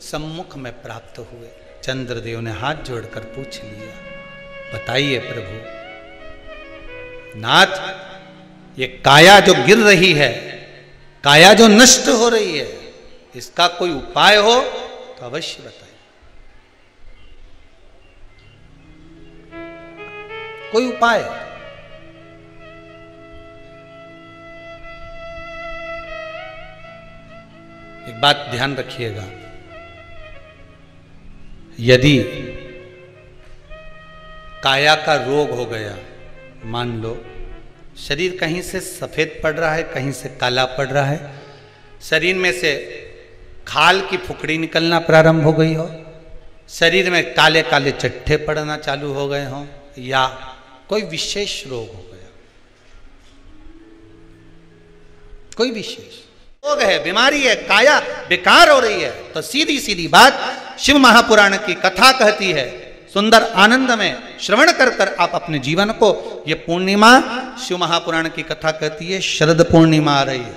सम्मुख में प्राप्त हुए। चंद्रदेव ने हाथ जोड़कर पूछ लिया, बताइए प्रभु नाथ, ये काया जो गिर रही है, काया जो नष्ट हो रही है, इसका कोई उपाय हो तो अवश्य बताइए। कोई उपाय? एक बात ध्यान रखिएगा, यदि काया का रोग हो गया, मान लो शरीर कहीं से सफेद पड़ रहा है, कहीं से काला पड़ रहा है, शरीर में से खाल की फुकड़ी निकलना प्रारंभ हो गई हो, शरीर में काले काले चट्टे पड़ना चालू हो गए हों, या कोई विशेष रोग हो गया, कोई विशेष रोग है, बीमारी है, काया बेकार हो रही है, तो सीधी सीधी बात शिव महापुराण की कथा कहती है, सुंदर आनंद में श्रवण कर कर आप अपने जीवन को, ये पूर्णिमा शिव महापुराण की कथा कहती है, शरद पूर्णिमा आ रही है,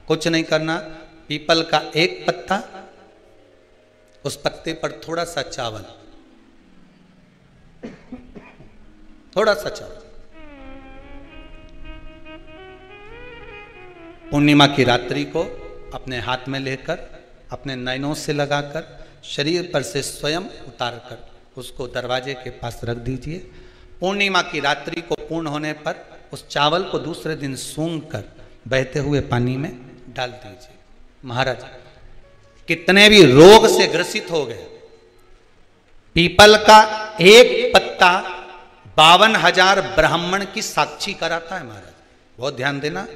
कुछ नहीं करना, पीपल का एक पत्ता, उस पत्ते पर थोड़ा सा चावल, थोड़ा सा चावल, पूर्णिमा की रात्रि को अपने हाथ में लेकर, अपने नयनों से लगाकर, शरीर पर से स्वयं उतार कर उसको दरवाजे के पास रख दीजिए। पूर्णिमा की रात्रि को पूर्ण होने पर उस चावल को दूसरे दिन सूंघ कर बहते हुए पानी में डाल दीजिए। महाराज कितने भी रोग से ग्रसित हो गए, पीपल का एक पत्ता 52,000 ब्राह्मण की साक्षी कराता है। महाराज बहुत ध्यान देना,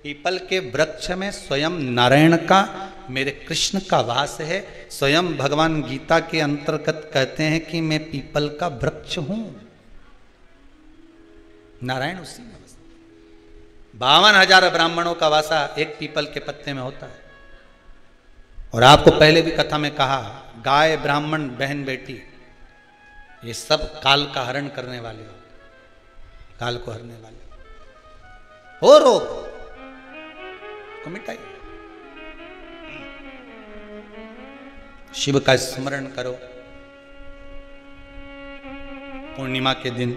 पीपल के वृक्ष में स्वयं नारायण का, मेरे कृष्ण का वास है। स्वयं भगवान गीता के अंतर्गत कहते हैं कि मैं पीपल का वृक्ष हूं, नारायण उसी में। 52,000 ब्राह्मणों का वासा एक पीपल के पत्ते में होता है। और आपको पहले भी कथा में कहा, गाय, ब्राह्मण, बहन, बेटी, ये सब काल का हरण करने वाले हो, काल को हरने वाले हो रोग को मिटाइए। शिव का स्मरण करो। पूर्णिमा के दिन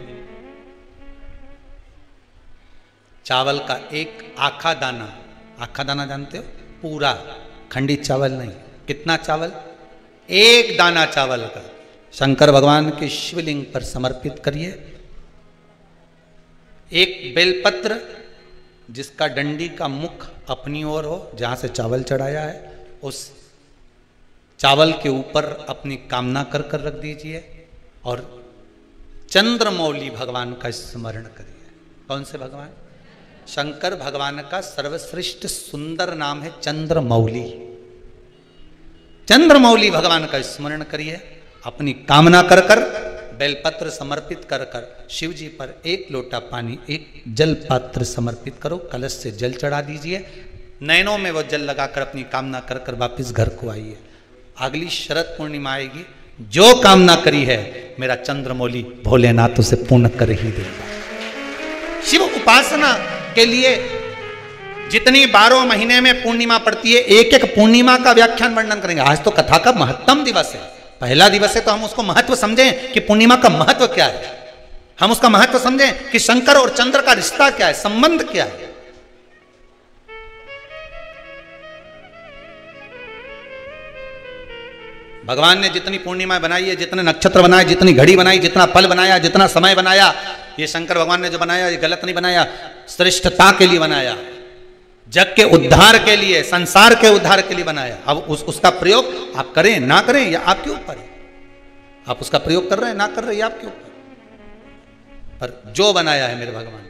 चावल का एक आखा दाना, आखा दाना जानते हो, पूरा खंडित चावल नहीं, कितना चावल? एक दाना चावल का शंकर भगवान के शिवलिंग पर समर्पित करिए। एक बेलपत्र जिसका डंडी का मुख अपनी ओर हो, जहां से चावल चढ़ाया है, उस चावल के ऊपर अपनी कामना कर कर रख दीजिए और चंद्रमौली भगवान का स्मरण करिए। कौन से भगवान? शंकर भगवान का सर्वश्रेष्ठ सुंदर नाम है चंद्रमौली। चंद्रमौली भगवान का स्मरण करिए, अपनी कामना कर कर बेलपत्र समर्पित कर कर शिव जी पर एक लोटा पानी, एक जल पात्र समर्पित करो, कलश से जल चढ़ा दीजिए, नैनों में वो जल लगाकर अपनी कामना कर कर वापिस घर को आइए। अगली शरद पूर्णिमा आएगी, जो कामना करी है मेरा चंद्रमौली भोलेनाथ उसे पूर्ण कर ही देगा। शिव उपासना के लिए जितनी 12 महीने में पूर्णिमा पड़ती है, एक एक पूर्णिमा का व्याख्यान वर्णन करेंगे। आज तो कथा का महत्तम दिवस है, पहला दिवस है, तो हम उसको महत्व समझें कि पूर्णिमा का महत्व क्या है, हम उसका महत्व समझें कि शंकर और चंद्र का रिश्ता क्या है, संबंध क्या है। भगवान ने जितनी पूर्णिमा बनाई है, जितने नक्षत्र बनाए, जितनी घड़ी बनाई, जितना फल बनाया, जितना समय बनाया, ये शंकर भगवान ने जो बनाया ये गलत नहीं बनाया, श्रेष्ठता के लिए बनाया, जग के उद्धार के लिए, संसार के उद्धार के लिए बनाया। अब उसका प्रयोग आप करें ना करें या आपके ऊपर है, आप उसका प्रयोग कर रहे हैं ना कर रहे हैं आपके ऊपर, पर जो बनाया है मेरे भगवान,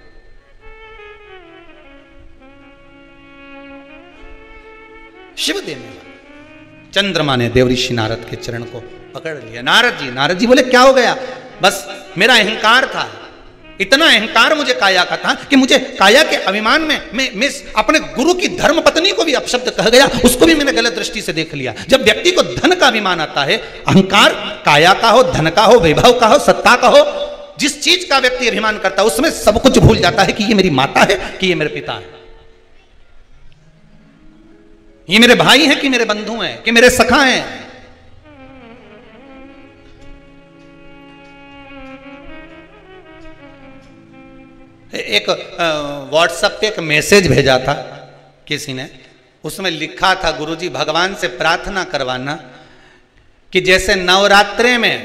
शिव देने वाला। चंद्रमा ने देवऋषि नारद के चरण को पकड़ लिया। नारद जी बोले क्या हो गया? बस मेरा अहंकार था, इतना अहंकार मुझे काया का था कि मुझे काया के अभिमान में मैं अपने गुरु की धर्म पत्नी को भी अपशब्द कह गया, उसको भी मैंने गलत दृष्टि से देख लिया। जब व्यक्ति को धन का अभिमान आता है, अहंकार काया का हो, धन का हो, वैभव का हो, सत्ता का हो, जिस चीज का व्यक्ति अभिमान करता है उसमें सब कुछ भूल जाता है कि ये मेरी माता है कि ये मेरे पिता है, ये मेरे भाई हैं कि मेरे बंधु हैं कि मेरे सखा हैं। एक व्हाट्सएप पे एक मैसेज भेजा था किसी ने, उसमें लिखा था गुरुजी भगवान से प्रार्थना करवाना कि जैसे नवरात्रे में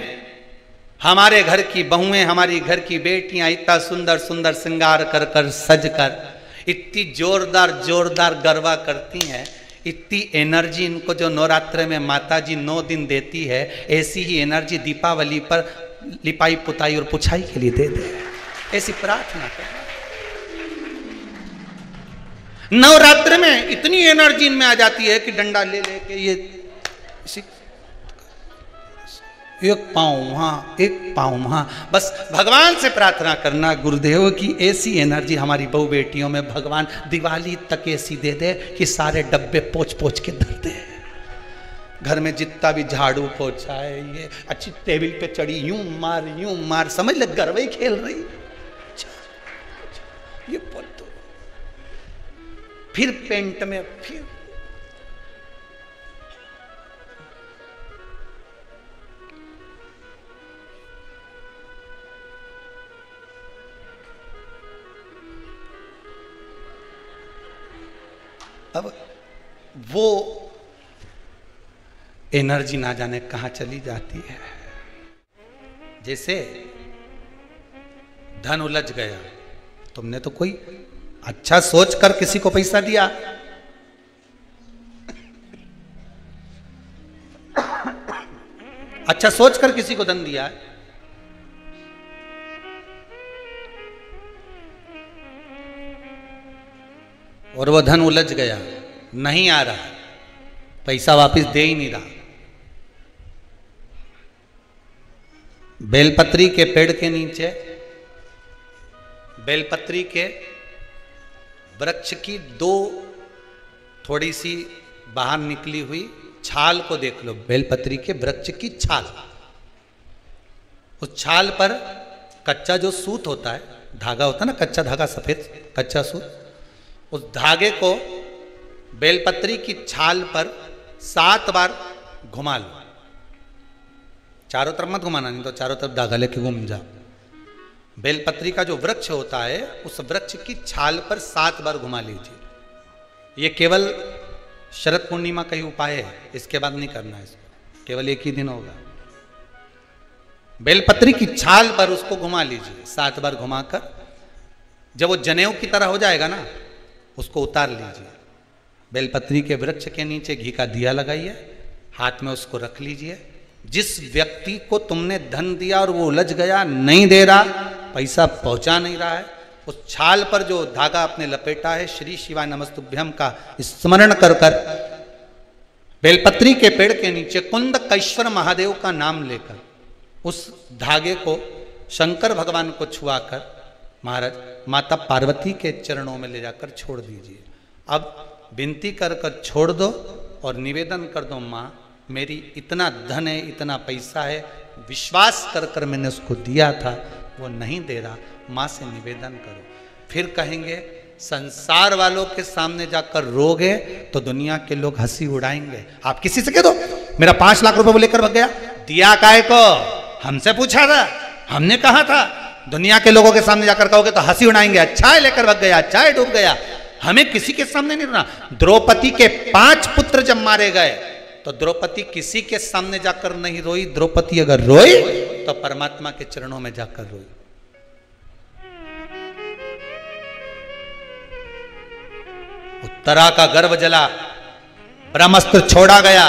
हमारे घर की बहुएं, हमारी घर की बेटियां इतना सुंदर सुंदर श्रृंगार कर कर सज कर इतनी जोरदार जोरदार गरबा करती हैं, इतनी एनर्जी इनको जो नवरात्रे में माता जी 9 दिन देती है, ऐसी ही एनर्जी दीपावली पर लिपाई पुताई और पुछाई के लिए दे दे। ऐसी प्रार्थना कर। नवरात्र में इतनी एनर्जी इनमें आ जाती है कि डंडा ले लेके ये एक पाँव वहाँ एक पाँव वहाँ, बस भगवान से प्रार्थना करना गुरुदेव की ऐसी एनर्जी हमारी बहू बेटियों में भगवान दिवाली तक ऐसी दे दे कि सारे डब्बे पोंछ पोंछ के धर दे। घर में जितना भी झाड़ू पोछा है, ये अच्छी टेबल पे चढ़ी यूं मार समझ लग गरबा ही खेल रही। ये बोल दो, फिर पेंट में फिर अब वो एनर्जी ना जाने कहां चली जाती है। जैसे धन उलझ गया, तुमने तो कोई अच्छा सोच कर किसी को पैसा दिया, अच्छा सोच कर किसी को धन दिया है, और वो धन उलझ गया, नहीं आ रहा, पैसा वापस दे ही नहीं रहा। बेलपत्री के पेड़ के नीचे बेलपत्री के वृक्ष की 2 थोड़ी सी बाहर निकली हुई छाल को देख लो। बेलपत्री के वृक्ष की छाल, उस छाल पर कच्चा जो सूत होता है, धागा होता है ना, कच्चा धागा, सफेद कच्चा सूत, उस धागे को बेलपत्री की छाल पर 7 बार घुमा लो। चारों तरफ मत घुमाना, नहीं तो चारों तरफ धागा लेके घूम जाओ। बेलपत्री का जो वृक्ष होता है, उस वृक्ष की छाल पर 7 बार घुमा लीजिए। ये केवल शरद पूर्णिमा का ही उपाय है, इसके बाद नहीं करना है इसको, केवल एक ही दिन होगा। बेलपत्री की छाल पर उसको घुमा लीजिए 7 बार घुमाकर, जब वो जनेऊ की तरह हो जाएगा ना, उसको उतार लीजिए। बेलपत्री के वृक्ष के नीचे घी का दिया लगाइए, हाथ में उसको रख लीजिए। जिस व्यक्ति को तुमने धन दिया और वो उलझ गया, नहीं दे रहा, पैसा पहुंचा नहीं रहा है, उस छाल पर जो धागा आपने लपेटा है, श्री शिवाय नमस्तुभ्यम का स्मरण कर कर बेलपत्री के पेड़ के नीचे कुंदकेश्वर महादेव का नाम लेकर उस धागे को शंकर भगवान को छुआकर महाराज माता पार्वती के चरणों में ले जाकर छोड़ दीजिए। अब विनती कर कर छोड़ दो और निवेदन कर दो, माँ मेरी इतना धन है, इतना पैसा है, विश्वास कर कर मैंने उसको दिया था, वो नहीं दे रहा, माँ से निवेदन करो। फिर कहेंगे संसार वालों के सामने जाकर रोगे तो दुनिया के लोग हंसी उड़ाएंगे। आप किसी से कह दो मेरा 5 लाख रुपए वो लेकर भाग गया, दिया काहे को, हमसे पूछा था, हमने कहा था। दुनिया के लोगों के सामने जाकर कहोगे तो हंसी उड़ाएंगे, अच्छा है लेकर भाग गया, अच्छा है डूब गया। हमें किसी के सामने नहीं रोना। द्रौपदी के 5 पुत्र जब मारे गए तो द्रौपदी किसी के सामने जाकर नहीं रोई। द्रौपदी अगर रोई तो परमात्मा के चरणों में जाकर रोई। उत्तरा का गर्भ जला, ब्रह्मास्त्र छोड़ा गया,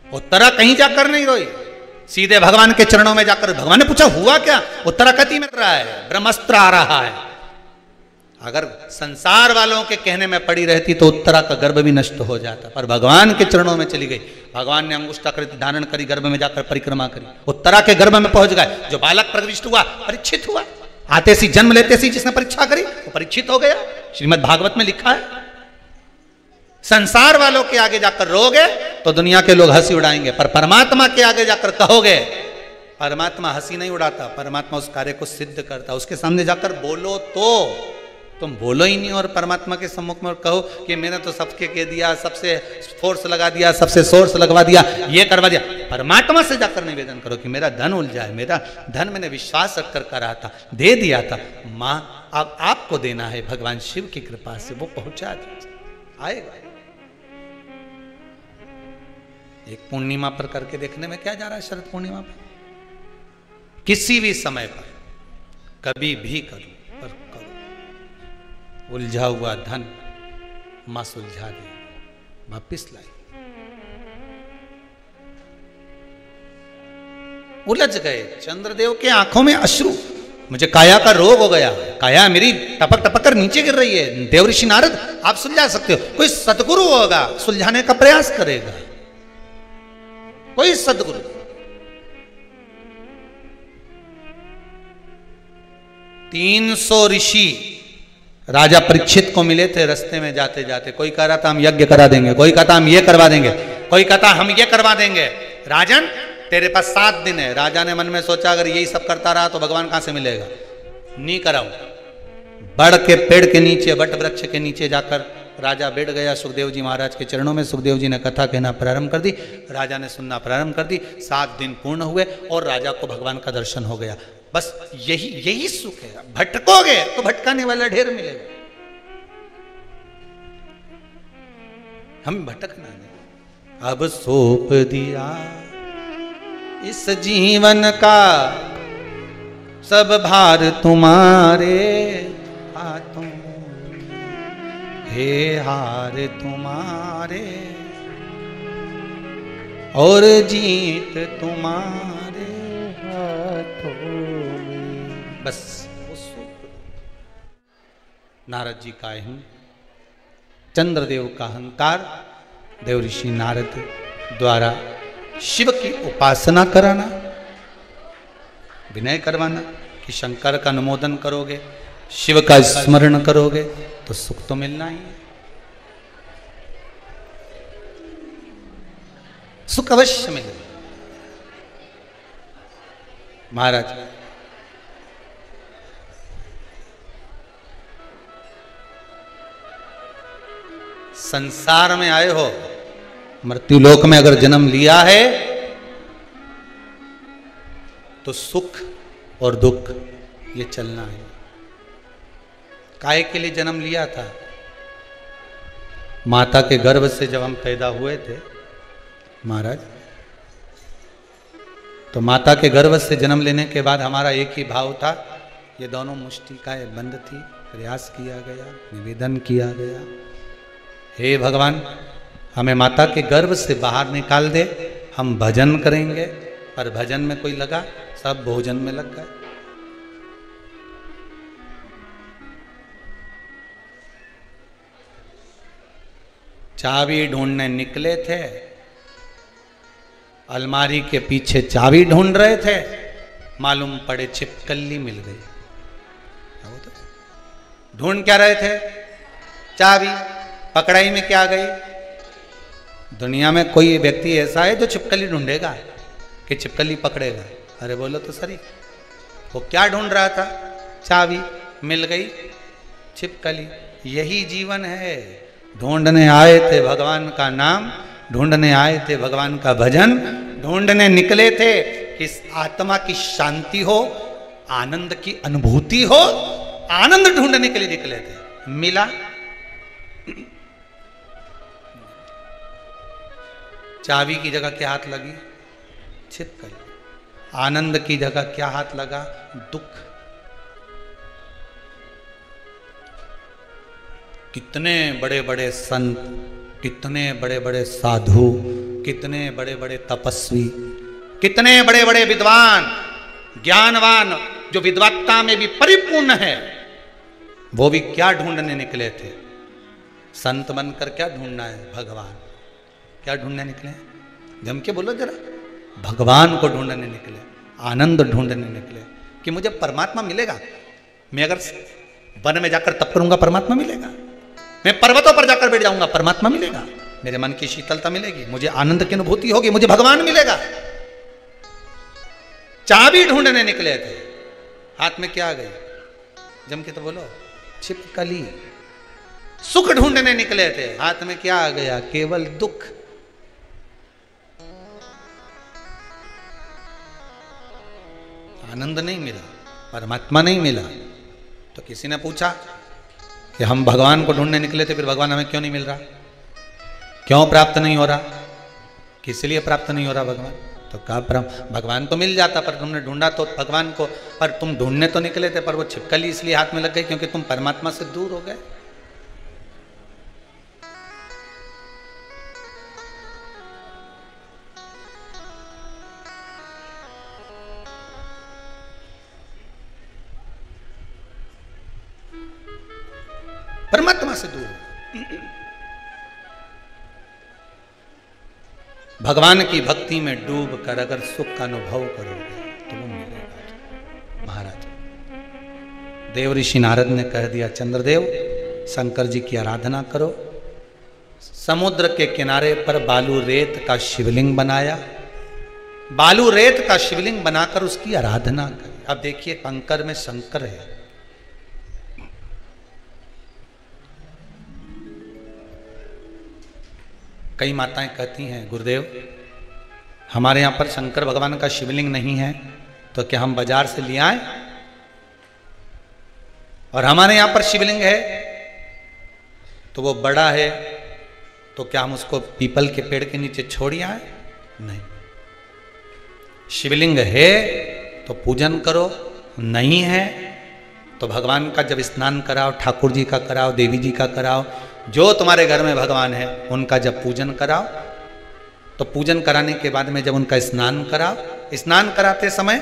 उत्तरा कहीं जाकर नहीं रोई, सीधे भगवान के चरणों में जाकर। भगवान ने पूछा हुआ क्या, उत्तरा कति में रहा है, ब्रह्मास्त्र आ रहा है। अगर संसार वालों के कहने में पड़ी रहती तो उत्तरा का गर्भ भी नष्ट हो जाता, पर भगवान के चरणों में चली गई। भगवान ने अंगुष्ठाकृति धारण करी, गर्भ में जाकर परिक्रमा करी, उत्तरा के गर्भ में पहुंच गए। जो बालक प्रविष्ट हुआ परीक्षित हुआ, आते सी जन्म लेते सी जिसने परीक्षा करी वो परीक्षित हो गया। श्रीमद् भागवत में लिखा है। संसार वालों के आगे जाकर रोगे तो दुनिया के लोग हंसी उड़ाएंगे, पर परमात्मा के आगे जाकर कहोगे, परमात्मा हंसी नहीं उड़ाता, परमात्मा उस कार्य को सिद्ध करता। उसके सामने जाकर बोलो तो तुम बोलो ही नहीं, और परमात्मा के सम्मुख में कहो कि मैंने तो सबके कह दिया, सबसे फोर्स लगा दिया, सबसे सोर्स लगवा दिया, ये करवा दिया। परमात्मा से जाकर निवेदन करो कि मेरा धन उलझा है, मेरा धन मैंने विश्वास रखकर करा था, दे दिया था, माँ अब आपको देना है भगवान शिव की कृपा से, वो पहुंचा आएगा। एक पूर्णिमा पर करके देखने में क्या जा रहा है? शरद पूर्णिमा पर किसी भी समय पर कभी भी करो, पर करो। उलझा हुआ धन मां सुलझा दे, वापिस लाई। उलझ गए चंद्रदेव के आंखों में अश्रु, मुझे काया का रोग हो गया, काया मेरी टपक टपक कर नीचे गिर रही है। देव ऋषि नारद आप सुलझा सकते हो, कोई सदगुरु होगा सुलझाने का प्रयास करेगा, कोई सदगुरु। तीन 300 ऋषि राजा परीक्षित को मिले थे रास्ते में जाते जाते। कोई कह रहा था हम यज्ञ करा देंगे, कोई कहता हम ये करवा देंगे, कोई कहता हम ये करवा देंगे। राजन तेरे पास 7 दिन है। राजा ने मन में सोचा अगर यही सब करता रहा तो भगवान कहां से मिलेगा, नहीं कराऊं। बड़ के पेड़ के नीचे, वट वृक्ष के नीचे जाकर राजा बैठ गया सुखदेव जी महाराज के चरणों में। सुखदेव जी ने कथा कहना प्रारंभ कर दी, राजा ने सुनना प्रारंभ कर दी। 7 दिन पूर्ण हुए और राजा को भगवान का दर्शन हो गया। बस यही सुख है। भटकोगे तो भटकाने वाला ढेर मिलेगा, हम भटकना नहीं। अब सौंप दिया इस जीवन का सब भार तुम्हारे हाथों, हे हार तुम्हारे और जीत तुम्हारे हाथों में। बस नारद जी का ही चंद्रदेव का अहंकार देव ऋषि नारद द्वारा शिव की उपासना कराना, विनय करवाना कि शंकर का अनुमोदन करोगे, शिव का स्मरण करोगे तो सुख तो मिलना ही है, सुख अवश्य मिलेगा। महाराज संसार में आए हो, मृत्युलोक में अगर जन्म लिया है तो सुख और दुख ये चलना है। काहे के लिए जन्म लिया था? माता के गर्भ से जब हम पैदा हुए थे महाराज, तो माता के गर्भ से जन्म लेने के बाद हमारा एक ही भाव था, ये दोनों मुष्टिकाएं बंद थी। प्रयास किया गया, निवेदन किया गया, हे भगवान हमें माता के गर्भ से बाहर निकाल दे, हम भजन करेंगे। पर भजन में कोई लगा, सब भोजन में लग गए। चाबी ढूंढने निकले थे, अलमारी के पीछे चाबी ढूंढ रहे थे, मालूम पड़े छिपकली मिल गई। ढूंढ क्या रहे थे? चाबी। पकड़ाई में क्या गई? दुनिया में कोई व्यक्ति ऐसा है जो छिपकली ढूंढेगा कि छिपकली पकड़ेगा? अरे बोलो तो सही। वो क्या ढूंढ रहा था? चाबी। मिल गई छिपकली। यही जीवन है। ढूंढने आए थे भगवान का नाम, ढूंढने आए थे भगवान का भजन, ढूंढने निकले थे कि आत्मा की शांति हो, आनंद की अनुभूति हो, आनंद ढूंढने के लिए निकले थे। मिला? चाबी की जगह क्या हाथ लगी? छिपकली। आनंद की जगह क्या हाथ लगा? दुख। कितने बड़े बड़े संत, कितने बड़े बड़े साधु, कितने बड़े बड़े तपस्वी, कितने बड़े बड़े विद्वान, ज्ञानवान, जो विद्वत्ता में भी परिपूर्ण है, वो भी क्या ढूंढने निकले थे? संत बनकर क्या ढूंढना है? भगवान। क्या ढूंढने निकले? जम के बोलो जरा। भगवान को ढूंढने निकले, आनंद ढूंढने निकले कि मुझे परमात्मा मिलेगा। मैं अगर वन में जाकर तप करूंगा परमात्मा मिलेगा, मैं पर्वतों पर जाकर बैठ जाऊंगा परमात्मा मिलेगा, मेरे मन की शीतलता मिलेगी, मुझे आनंद की अनुभूति होगी, मुझे भगवान मिलेगा। चाबी ढूंढने निकले थे, हाथ में क्या आ गई? जम के तो बोलो। छिपकली। सुख ढूंढने निकले थे, हाथ में क्या आ गया? केवल दुख। आनंद नहीं मिला, परमात्मा नहीं मिला। तो किसी ने पूछा कि हम भगवान को ढूंढने निकले थे, फिर भगवान हमें क्यों नहीं मिल रहा, क्यों प्राप्त नहीं हो रहा, किस लिए प्राप्त नहीं हो रहा भगवान? तो कहा भगवान तो मिल जाता, पर तुमने ढूंढा तो भगवान को, पर तुम ढूंढने तो निकले थे, पर वो छिपकली इसलिए हाथ में लग गई क्योंकि तुम परमात्मा से दूर हो गए। परमात्मा से दूर। भगवान की भक्ति में डूब कर अगर सुख का अनुभव करोगे तो वो मिलेगा। महाराज देव ऋषि नारद ने कह दिया, चंद्रदेव शंकर जी की आराधना करो। समुद्र के किनारे पर बालू रेत का शिवलिंग बनाया, बालू रेत का शिवलिंग बनाकर उसकी आराधना करें। अब देखिए कंकर में शंकर है। कई माताएं कहती हैं, गुरुदेव हमारे यहाँ पर शंकर भगवान का शिवलिंग नहीं है, तो क्या हम बाजार से ले आए? और हमारे यहाँ पर शिवलिंग है तो वो बड़ा है, तो क्या हम उसको पीपल के पेड़ के नीचे छोड़ आए? नहीं। शिवलिंग है तो पूजन करो, नहीं है तो भगवान का जब स्नान कराओ, ठाकुर जी का कराओ, देवी जी का कराओ, जो तुम्हारे घर में भगवान है उनका जब पूजन कराओ, तो पूजन कराने के बाद में जब उनका स्नान कराओ, स्नान कराते समय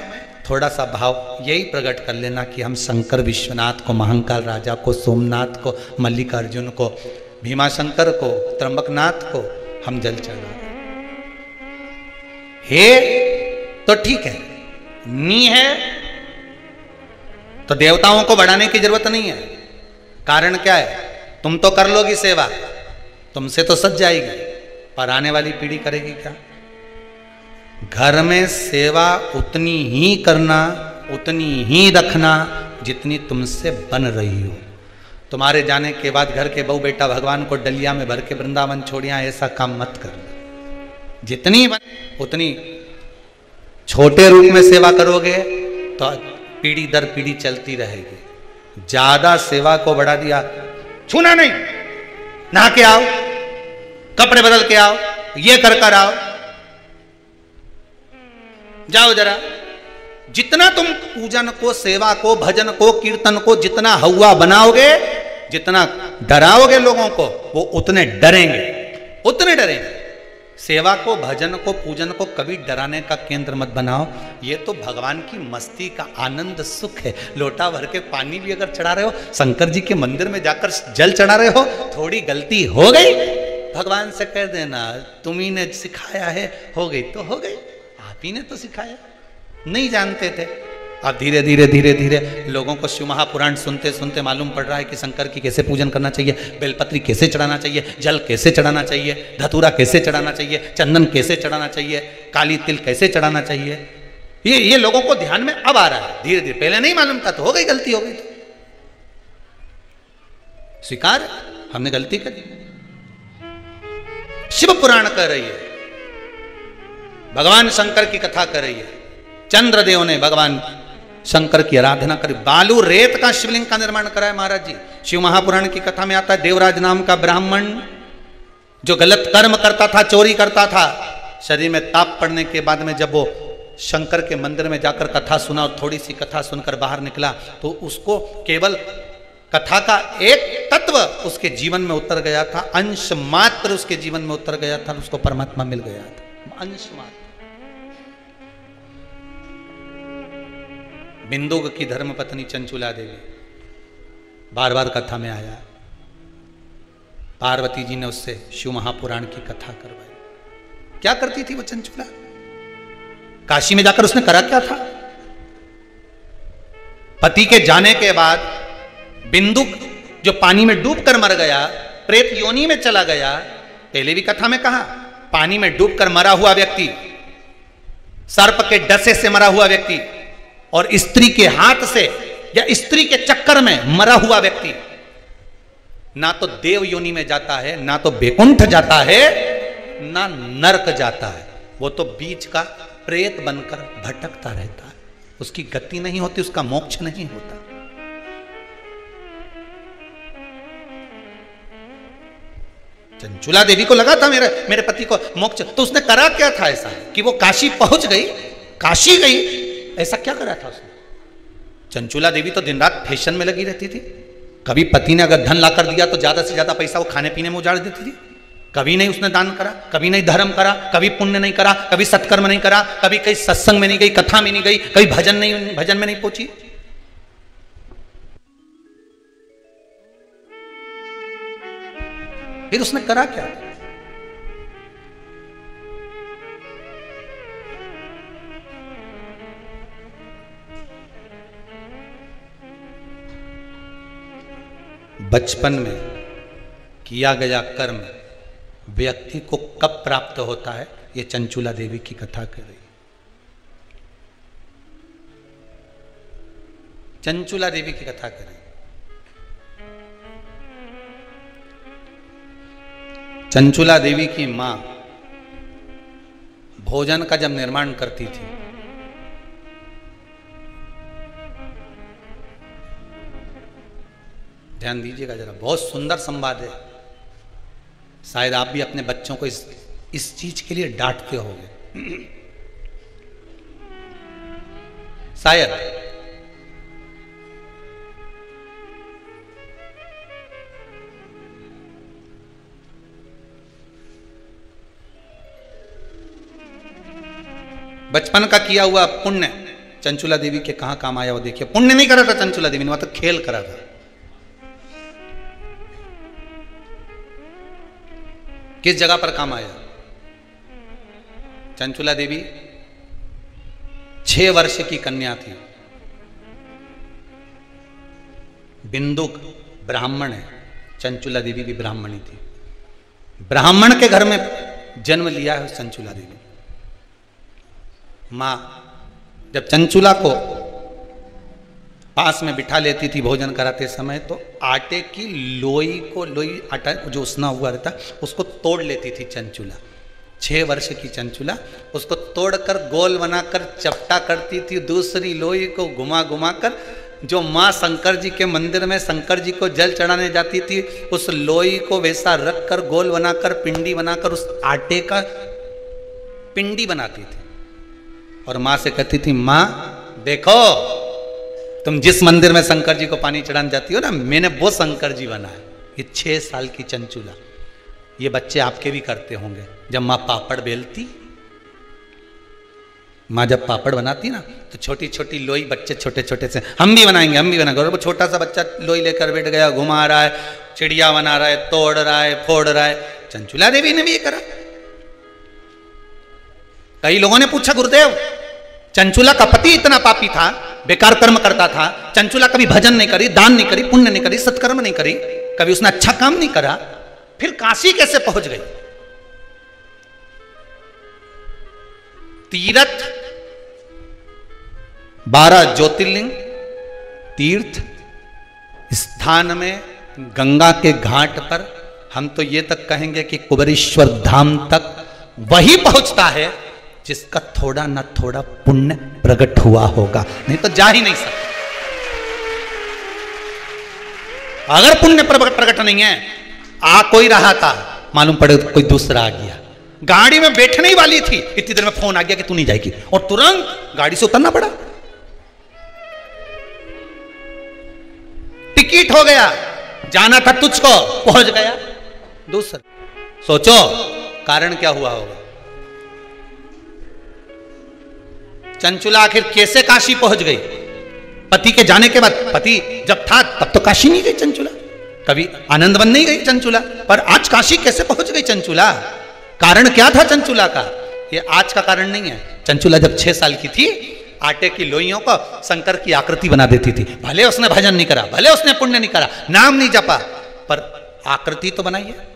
थोड़ा सा भाव यही प्रकट कर लेना कि हम शंकर विश्वनाथ को, महाकाल राजा को, सोमनाथ को, मल्लिकार्जुन को, भीमाशंकर को, त्र्यंबकनाथ को हम जल चढ़ा हे तो ठीक है, नी है तो देवताओं को बढ़ाने की जरूरत नहीं है। कारण क्या है? तुम तो कर लोगी सेवा, तुमसे तो सज जाएगी, पर आने वाली पीढ़ी करेगी क्या? घर में सेवा उतनी ही करना, उतनी ही रखना जितनी तुमसे बन रही हो। तुम्हारे जाने के बाद घर के बहू बेटा भगवान को डलिया में भर के वृंदावन छोड़िया, ऐसा काम मत करना। जितनी बन उतनी छोटे रूप में सेवा करोगे तो पीढ़ी दर पीढ़ी चलती रहेगी। ज्यादा सेवा को बढ़ा दिया, छूना नहीं, नहा के आओ, कपड़े बदल के आओ, ये कर आओ, जाओ जरा। जितना तुम पूजन को, सेवा को, भजन को, कीर्तन को जितना हवा बनाओगे, जितना डराओगे लोगों को, वो उतने डरेंगे, उतने डरेंगे। सेवा को, भजन को, पूजन को कभी डराने का केंद्र मत बनाओ। ये तो भगवान की मस्ती का आनंद सुख है। लोटा भर के पानी भी अगर चढ़ा रहे हो, शंकर जी के मंदिर में जाकर जल चढ़ा रहे हो, थोड़ी गलती हो गई भगवान से कह देना, तुम्ही ने सिखाया है, हो गई तो हो गई, आप ही ने तो सिखाया, नहीं जानते थे। अब धीरे धीरे धीरे धीरे लोगों को शिव महापुराण सुनते सुनते मालूम पड़ रहा है कि शंकर की कैसे पूजन करना चाहिए, बेलपत्री कैसे चढ़ाना चाहिए, जल कैसे चढ़ाना चाहिए, धतूरा कैसे चढ़ाना चाहिए, चंदन कैसे चढ़ाना चाहिए, काली तिल कैसे चढ़ाना चाहिए। ये लोगों को ध्यान में अब आ रहा है धीरे धीरे। पहले नहीं मालूम था तो हो गई, गलती हो गई तो स्वीकार, हमने गलती करी। शिव पुराण कर रही है, भगवान शंकर की कथा कर रही है। चंद्रदेव ने भगवान शंकर की आराधना करी, बालू रेत का शिवलिंग का निर्माण कराया महाराज जी। शिव महापुराण की कथा में आता है, देवराज नाम का ब्राह्मण जो गलत कर्म करता था, चोरी करता था, शरीर में ताप पड़ने के बाद में जब वो शंकर के मंदिर में जाकर कथा सुना और थोड़ी सी कथा सुनकर बाहर निकला, तो उसको केवल कथा का एक तत्व उसके जीवन में उतर गया था, अंश मात्र उसके जीवन में उतर गया था, उसको परमात्मा मिल गया था, अंश मात्र। बिंदुक की धर्मपत्नी चंचुला देवी बार बार कथा में आया, पार्वती जी ने उससे शिव महापुराण की कथा करवाई। क्या करती थी वो चंचुला? काशी में जाकर उसने करा क्या था? पति के जाने के बाद बिंदुक जो पानी में डूबकर मर गया, प्रेत योनि में चला गया। पहले भी कथा में कहा, पानी में डूबकर मरा हुआ व्यक्ति, सर्प के डसे से मरा हुआ व्यक्ति और स्त्री के हाथ से या स्त्री के चक्कर में मरा हुआ व्यक्ति ना तो देव योनि में जाता है, ना तो बैकुंठ जाता है, ना नरक जाता है। वो तो बीच का प्रेत बनकर भटकता रहता है, उसकी गति नहीं होती, उसका मोक्ष नहीं होता। चंचुला देवी को लगा था मेरे पति को मोक्ष, तो उसने करा क्या था ऐसा कि वो काशी पहुंच गई, काशी गई, ऐसा क्या करा था उसने? चंचुला देवी तो दिन रात फैशन में लगी रहती थी। कभी पति ने अगर धन ला कर दिया तो ज्यादा से ज्यादा पैसा वो खाने पीने में उजाड़ देती थी। कभी नहीं उसने दान करा, कभी नहीं धर्म करा, कभी पुण्य नहीं करा, कभी सत्कर्म नहीं करा, कभी कहीं सत्संग में नहीं गई, कथा में नहीं गई, कभी भजन में नहीं पहुंची। फिर उसने करा क्या? बचपन में किया गया कर्म व्यक्ति को कब प्राप्त होता है, ये चंचुला देवी की कथा कर रही। चंचुला देवी की कथा कर रही। चंचुला देवी की मां भोजन का जब निर्माण करती थी, ध्यान दीजिएगा जरा, बहुत सुंदर संवाद है। शायद आप भी अपने बच्चों को इस चीज के लिए डांटते होंगे शायद। बचपन का किया हुआ पुण्य चंचुला देवी के कहां काम आया वो देखिए। पुण्य नहीं करा था चंचुला देवी ने, वहां तो खेल करा था। किस जगह पर काम आया? चंचुला देवी 6 वर्ष की कन्या थी। बिंदुक ब्राह्मण है, चंचुला देवी भी ब्राह्मणी थी। ब्राह्मण के घर में जन्म लिया है चंचुला देवी। मां जब चंचुला को पास में बिठा लेती थी भोजन कराते समय, तो आटे की लोई आटा जो उसना हुआ रहता उसको तोड़ लेती थी चंचुला। 6 वर्ष की चंचुला उसको तोड़कर गोल बनाकर चपटा करती थी। दूसरी लोई को घुमा घुमा कर जो माँ शंकर जी के मंदिर में शंकर जी को जल चढ़ाने जाती थी, उस लोई को वैसा रख कर गोल बनाकर पिंडी बनाकर उस आटे का पिंडी बनाती थी। और माँ से कहती थी, माँ देखो तुम जिस मंदिर में शंकर जी को पानी चढ़ाने जाती हो ना, मैंने वो शंकर जी बनाया। ये 6 साल की चंचुला। ये बच्चे आपके भी करते होंगे। जब माँ पापड़ बेलती, माँ जब पापड़ बनाती ना, तो छोटी छोटी लोई बच्चे छोटे छोटे से हम भी बनाएंगे। और वो छोटा सा बच्चा लोई लेकर बैठ गया, घुमा रहा है, चिड़िया बना रहा है, तोड़ रहा है, फोड़ रहा है। चंचुला देवी ने भी ये करा। कई लोगों ने पूछा, गुरुदेव चंचुला का पति इतना पापी था, बेकार कर्म करता था, चंचुला कभी भजन नहीं करी, दान नहीं करी, पुण्य नहीं करी, सत्कर्म नहीं करी, कभी उसने अच्छा काम नहीं करा, फिर काशी कैसे पहुंच गई? तीर्थ 12 ज्योतिर्लिंग तीर्थ स्थान में गंगा के घाट पर, हम तो ये तक कहेंगे कि कुबेरेश्वर धाम तक वही पहुंचता है जिसका थोड़ा ना थोड़ा पुण्य प्रकट हुआ होगा, नहीं तो जा ही नहीं सकता। अगर पुण्य प्रकट नहीं है, आ कोई रहा था, मालूम पड़े तो कोई दूसरा आ गया, गाड़ी में बैठने ही वाली थी, इतनी देर में फोन आ गया कि तू नहीं जाएगी, और तुरंत गाड़ी से उतरना पड़ा। टिकट हो गया, जाना था तुझको, पहुंच गया दूसरा। सोचो कारण क्या हुआ होगा? चंचुला आखिर कैसे काशी पहुंच गई? पति के जाने के बाद, पति जब था तब तो काशी नहीं गई चंचुला, कभी आनंद वन नहीं गई चंचुला, पर आज काशी कैसे पहुंच गई चंचुला? कारण क्या था चंचुला का? ये आज का कारण नहीं है। चंचुला जब 6 साल की थी, आटे की लोइयों को शंकर की आकृति बना देती थी। भले उसने भजन नहीं करा, भले उसने पुण्य नहीं करा, नाम नहीं जपा, पर आकृति तो बनाई है,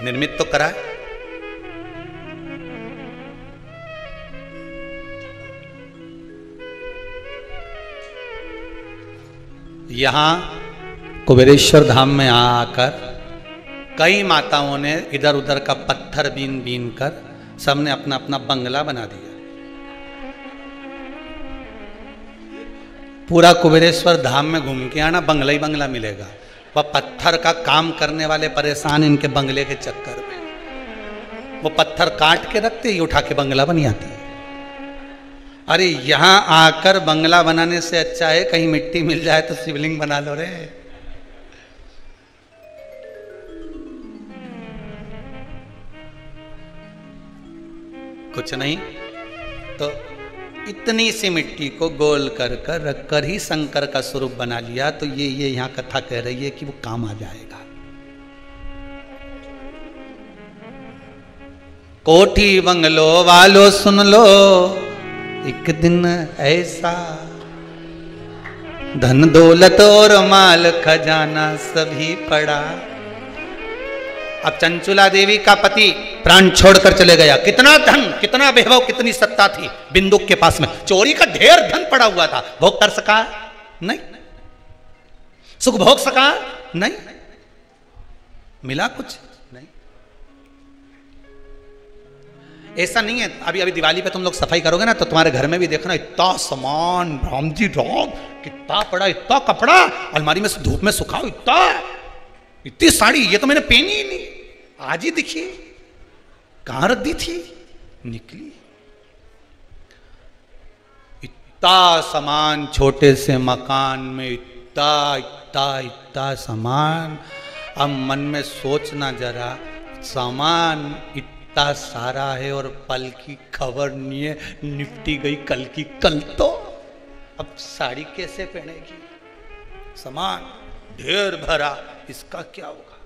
निर्मित तो करा है। यहां कुबेरेश्वर धाम में आकर कई माताओं ने इधर उधर का पत्थर बीन बीन कर सबने अपना अपना बंगला बना दिया। पूरा कुबेरेश्वर धाम में घूम के आना, बंगला ही बंगला मिलेगा। वह पत्थर का काम करने वाले परेशान इनके बंगले के चक्कर में। वो पत्थर काट के रखते ही उठा के बंगला बन जाती है। अरे यहां आकर बंगला बनाने से अच्छा है कहीं मिट्टी मिल जाए तो शिवलिंग बना लो रे। कुछ नहीं तो इतनी सी मिट्टी को गोल कर कर रख कर ही शंकर का स्वरूप बना लिया। तो ये यहां कथा कह रही है कि वो काम आ जाएगा। कोठी बंगलो वालो सुन लो, एक दिन ऐसा धन दौलत और माल खजाना सभी पड़ा। अब चंचुला देवी का पति प्राण छोड़कर चले गया। कितना धन, कितना वैभव, कितनी सत्ता थी बिंदुक के पास में। चोरी का ढेर धन पड़ा हुआ था। भोग कर सका नहीं, सुख भोग सका नहीं, मिला कुछ नहीं। ऐसा नहीं है। अभी अभी दिवाली पे तुम लोग सफाई करोगे ना तो तुम्हारे घर में भी देखना इतना सामान, राम जी राम, कितना पड़ा, इतना कपड़ा अलमारी में धूप में सुखाओ, इतनी साड़ी, ये तो मैंने पहनी ही नहीं, आज ही दिखी, कहां रख दी थी, निकली। इतना सामान, छोटे से मकान में इतना इतना इतना सामान। अब मन में सोचना जरा, सामान इतना सारा है और पल की खबर नहीं है, निपटी गई कल की कल। तो अब साड़ी कैसे पहनेगी? सामान ढेर भरा, इसका क्या होगा?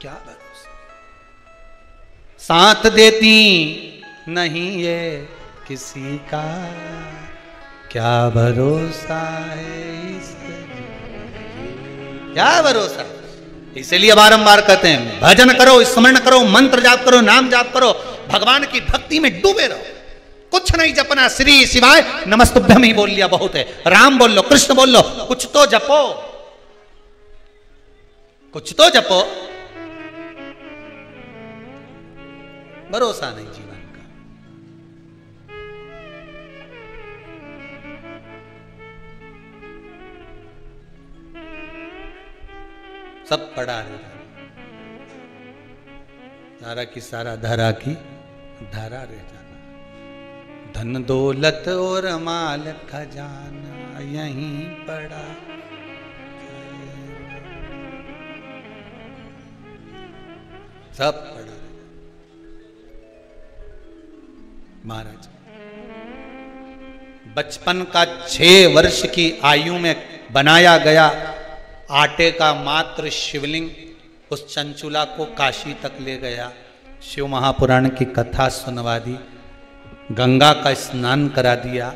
क्या भरोसा? साथ देती नहीं ये किसी का, क्या भरोसा है इस, क्या भरोसा? इसलिए बारंबार कहते हैं भजन करो, स्मरण करो, मंत्र जाप करो, नाम जाप करो, भगवान की भक्ति में डूबे रहो। कुछ नहीं जपना, श्री शिवाय नमस्तुभ्यम ही बोल लिया बहुत है। राम बोल लो, कृष्ण बोल लो, कुछ तो जपो, कुछ तो जपो। भरोसा नहीं जीवन का। सब पड़ा है, सारा की सारा धरा की धारा रह जाना। धन दौलत और माल खजाना यहीं पड़ा, सब पड़ा। महाराज बचपन का 6 वर्ष की आयु में बनाया गया आटे का मात्र शिवलिंग उस चंचुला को काशी तक ले गया। शिव महापुराण की कथा सुनवा दी, गंगा का स्नान करा दिया,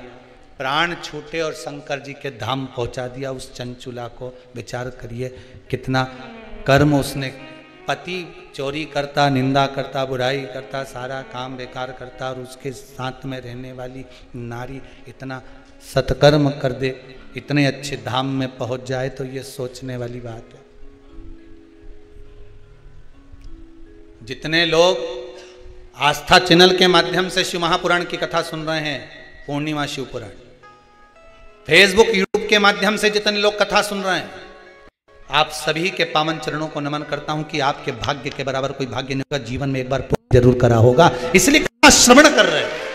प्राण छूटे और शंकर जी के धाम पहुंचा दिया उस चंचुला को। विचार करिए कितना कर्म उसने। पति चोरी करता, निंदा करता, बुराई करता, सारा काम बेकार करता, और उसके साथ में रहने वाली नारी इतना सत्कर्म कर दे, इतने अच्छे धाम में पहुंच जाए, तो ये सोचने वाली बात है। जितने लोग आस्था चैनल के माध्यम से शिव महापुराण की कथा सुन रहे हैं, पूर्णिमा शिव पुराण, फेसबुक यूट्यूब के माध्यम से जितने लोग कथा सुन रहे हैं, आप सभी के पावन चरणों को नमन करता हूं कि आपके भाग्य के बराबर कोई भाग्य नहीं होगा। जीवन में एक बार जरूर करा होगा, इसलिए श्रवण कर रहे हैं।